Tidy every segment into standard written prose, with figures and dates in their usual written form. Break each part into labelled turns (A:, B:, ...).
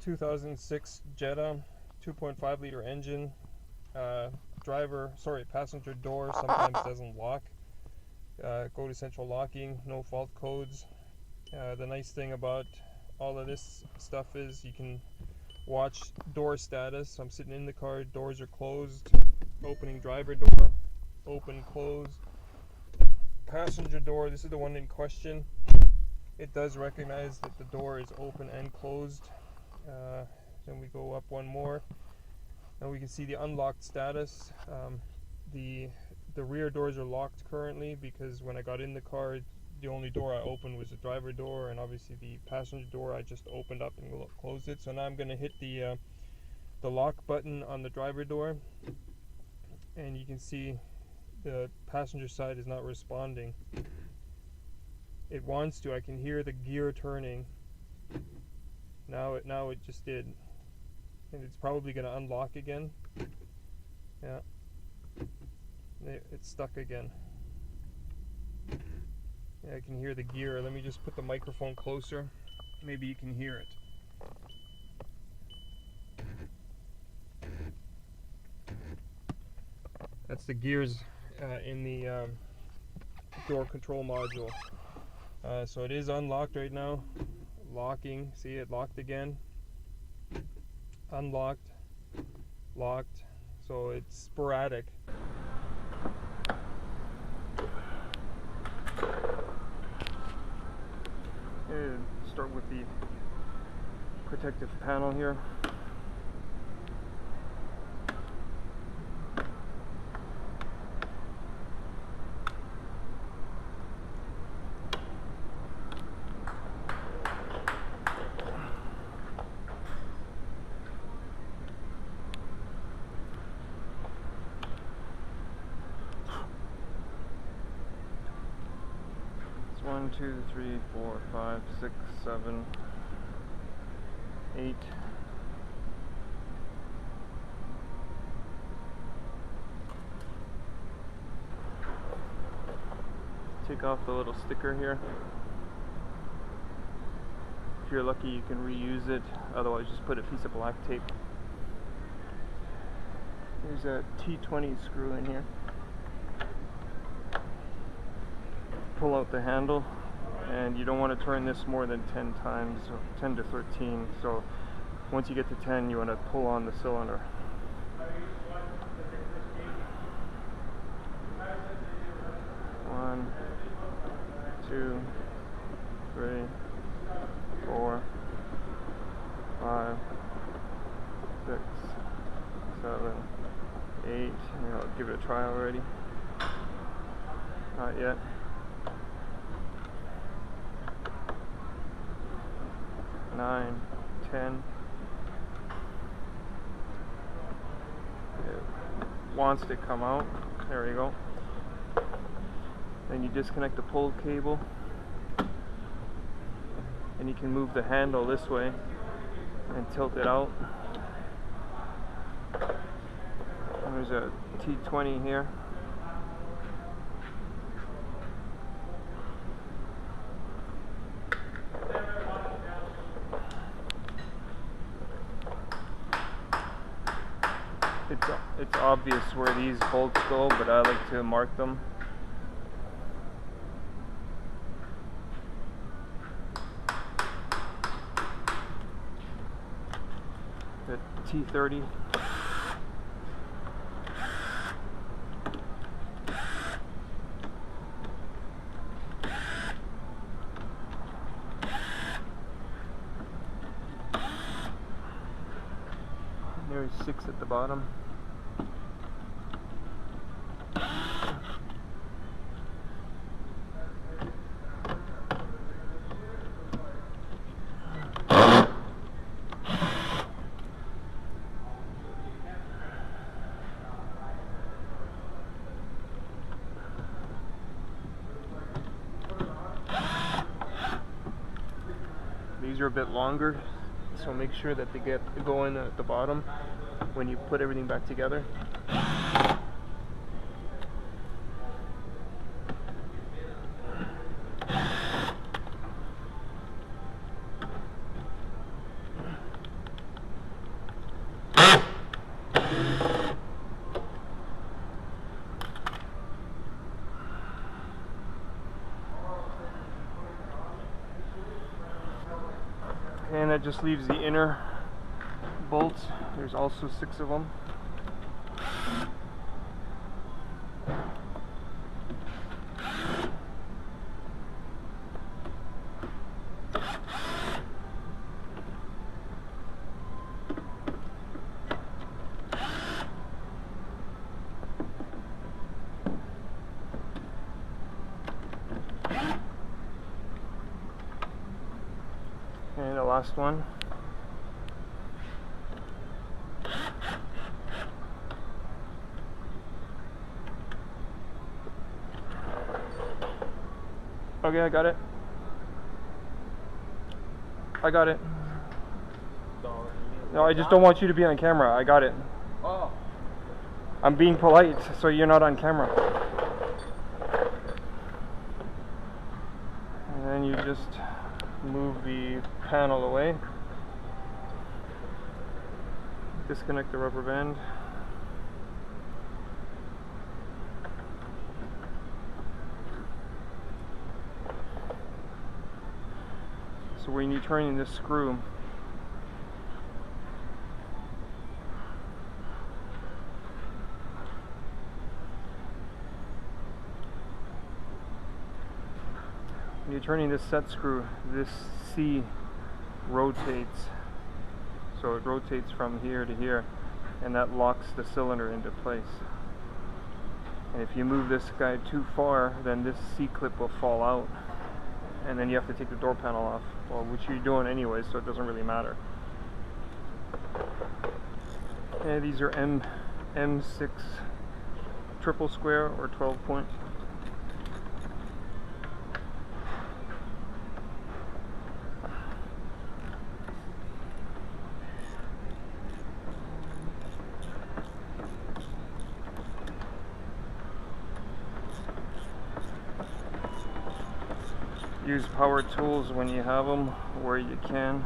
A: 2006 Jetta, 2.5 liter engine. Passenger door sometimes doesn't lock. Go to central locking, no fault codes. The nice thing about all of this stuff is you can watch door status. I'm sitting in the car, doors are closed, opening driver door, open, close. Passenger door, this is the one in question. It does recognize that the door is open and closed. Then we go up one more. Now we can see the unlocked status. The rear doors are locked currently because when I got in the car, the only door I opened was the driver door, and obviously the passenger door I just opened up and closed it. So now I'm going to hit the lock button on the driver door, and you can see the passenger side is not responding. It wants to. I can hear the gear turning. Now it just did, and it's probably going to unlock again. Yeah, it's stuck again. Yeah, I can hear the gear. Let me just put the microphone closer. Maybe you can hear it. That's the gears in the door control module. So it is unlocked right now. Locking. See, it locked again. Unlocked. Locked. So it's sporadic. And start with the protective panel here. It's 1, 2, 3, 4, 5, 6, 7, 8. Take off the little sticker here. If you're lucky, you can reuse it. Otherwise, just put a piece of black tape. There's a T20 screw in here. Pull out the handle, and you don't want to turn this more than 10 times, or 10 to 13. So once you get to 10, you want to pull on the cylinder. One, 2, 3, 4, 5, 6, 7, 8. Maybe I'll give it a try already. Not yet. 9, 10. It wants to come out. There we go. Then you disconnect the pull cable, and you can move the handle this way and tilt it out. And there's a T20 here. It's obvious where these bolts go, but I like to mark them. The T30. There's 6 at the bottom. These are a bit longer, so make sure that they go in at the bottom when you put everything back together. And that just leaves the inner bolts. There's also 6 of them. And the last one. Okay, I got it. I got it. No, I just don't want you to be on camera. I got it.
B: Oh.
A: I'm being polite, so you're not on camera. And then you just move the panel away. Disconnect the rubber band. So when you turn in this screw, when you're turning this set screw, this C rotates. So it rotates from here to here, and that locks the cylinder into place. And if you move this guy too far, then this C-clip will fall out, and then you have to take the door panel off, well, which you're doing anyway, so it doesn't really matter. And these are M6 triple square or 12 point. Use power tools when you have them, where you can.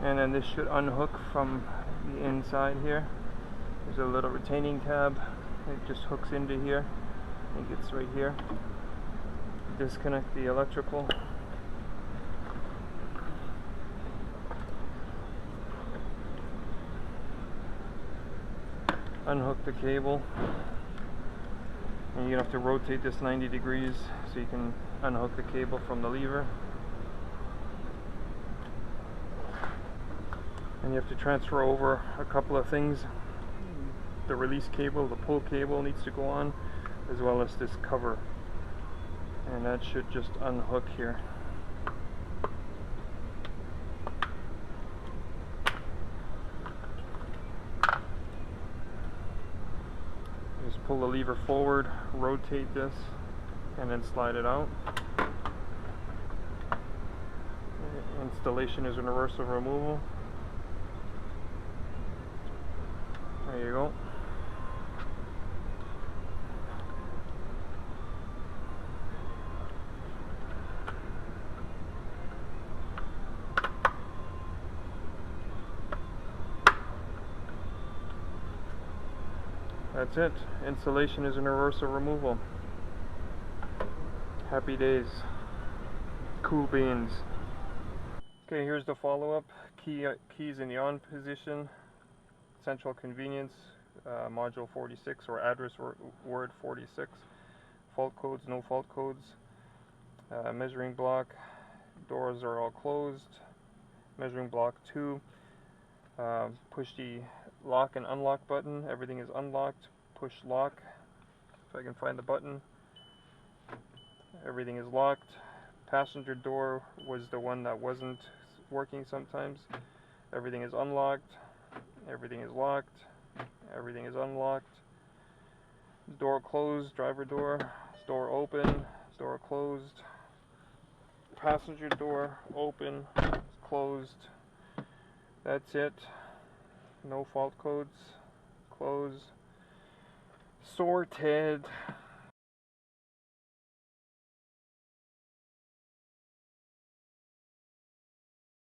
A: And then this should unhook from the inside here. There's a little retaining tab. It just hooks into here. It gets right here. Disconnect the electrical. Unhook the cable. And you're gonna have to rotate this 90 degrees so you can unhook the cable from the lever. And you have to transfer over a couple of things. The release cable, the pull cable needs to go on, as well as this cover. And that should just unhook here. Just pull the lever forward, rotate this, and then slide it out. Installation is in reverse of removal. There you go. That's it. Installation is in reverse of removal. Happy days. Cool beans. Okay, here's the follow-up. Keys in the on position. Central convenience. Module 46 or address word 46. Fault codes, no fault codes. Measuring block. Doors are all closed. Measuring block 2. Push the lock and unlock button. Everything is unlocked. Push lock. If I can find the button. Everything is locked. Passenger door was the one that wasn't working sometimes. Everything is unlocked. Everything is locked. Everything is unlocked. Door closed. Driver door. Door open. Door closed. Passenger door open. Closed. That's it. No fault codes. Closed. Sorted.